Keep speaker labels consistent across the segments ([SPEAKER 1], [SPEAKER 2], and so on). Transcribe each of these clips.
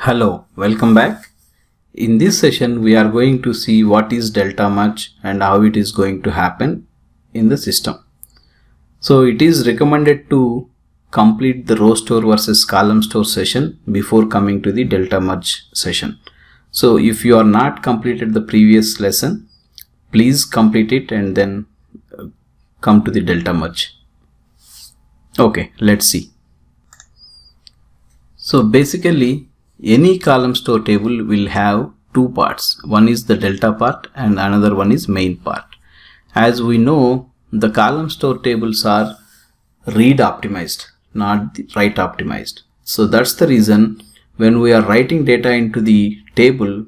[SPEAKER 1] Hello, welcome back. In this session, we are going to see what is delta merge and how it is going to happen in the system. So it is recommended to complete the row store versus column store session before coming to the delta merge session. So if you are not completed the previous lesson, please complete it and then come to the delta merge. Okay, let's see. So basically, any column store table will have two parts. One is the delta part and another one is main part. As we know, the column store tables are read optimized, not write optimized. So that's the reason when we are writing data into the table,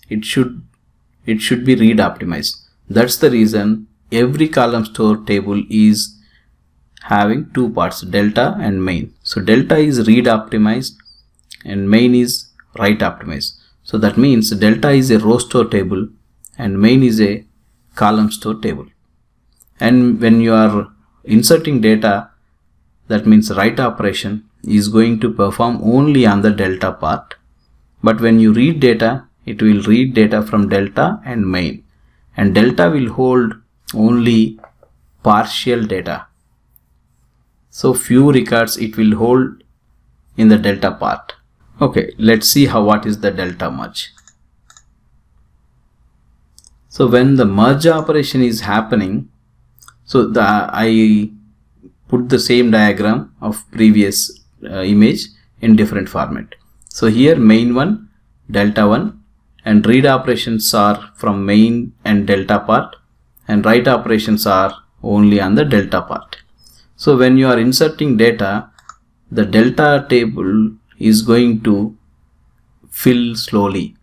[SPEAKER 1] it should be read optimized. That's the reason every column store table is having two parts, delta and main. So delta is read optimized and main is write optimized. So that means delta is a row store table and main is a column store table. And when you are inserting data, that means write operation is going to perform only on the delta part. But when you read data, it will read data from delta and main. And delta will hold only partial data. So few records it will hold in the delta part. Okay, let's see what is the delta merge. So when the merge operation is happening, so I put the same diagram of previous image in different format. So here main 1, delta 1, and read operations are from main and delta part, and write operations are only on the delta part. So when you are inserting data, the delta table is going to fill slowly.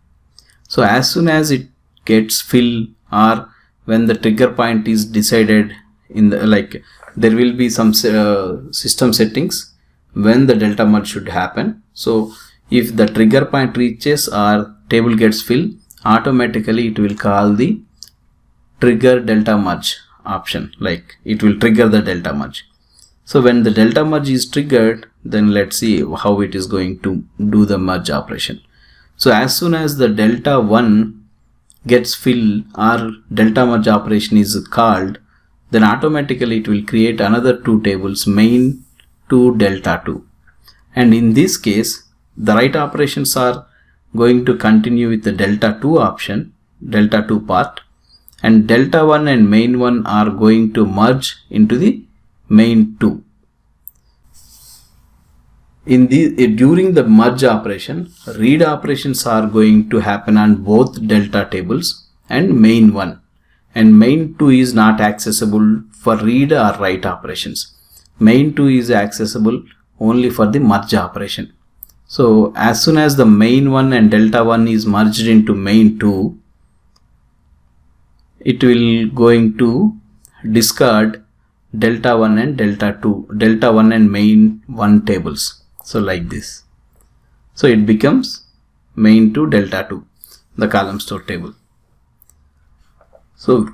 [SPEAKER 1] So as soon as it gets filled, or when the trigger point is decided in the there will be some system settings when the delta merge should happen. So if the trigger point reaches or table gets filled, automatically it will call the trigger delta merge option, like it will trigger the delta merge. So when the delta merge is triggered, then let's see how it is going to do the merge operation. So as soon as the delta 1 gets filled or delta merge operation is called, then automatically it will create another two tables, main to delta 2. And in this case, the write operations are going to continue with the delta 2 option, delta 2 part, and delta 1 and main 1 are going to merge into the main 2. During the merge operation, read operations are going to happen on both delta tables and main 1, and main 2 is not accessible for read or write operations. Main 2 is accessible only for the merge operation. So as soon as the main 1 and delta 1 is merged into main 2, it will going to discard delta 1 and delta 2, delta 1 and main 1 tables. So like this. So it becomes main to delta 2, the column store table. So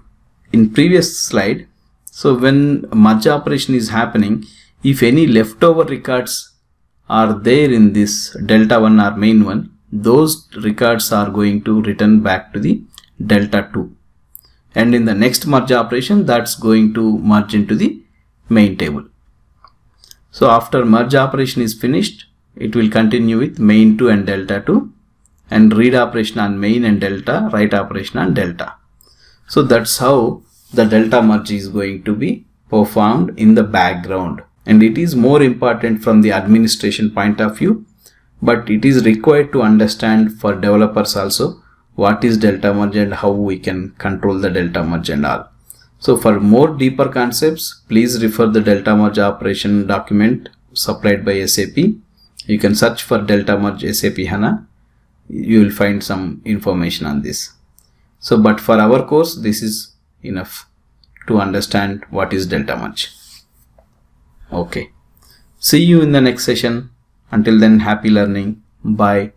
[SPEAKER 1] in previous slide, so when merge operation is happening, if any leftover records are there in this delta 1 or main 1, those records are going to return back to the delta 2. And in the next merge operation, that's going to merge into the main table. So after merge operation is finished, it will continue with main 2 and delta 2, and read operation on main and delta, write operation on delta. So that's how the delta merge is going to be performed in the background. And it is more important from the administration point of view, but it is required to understand for developers also what is delta merge and how we can control the delta merge and all. So for more deeper concepts, please refer the delta merge operation document supplied by SAP. You can search for delta merge SAP HANA. You will find some information on this. So but for our course, this is enough to understand what is delta merge. Okay. See you in the next session. Until then, happy learning. Bye.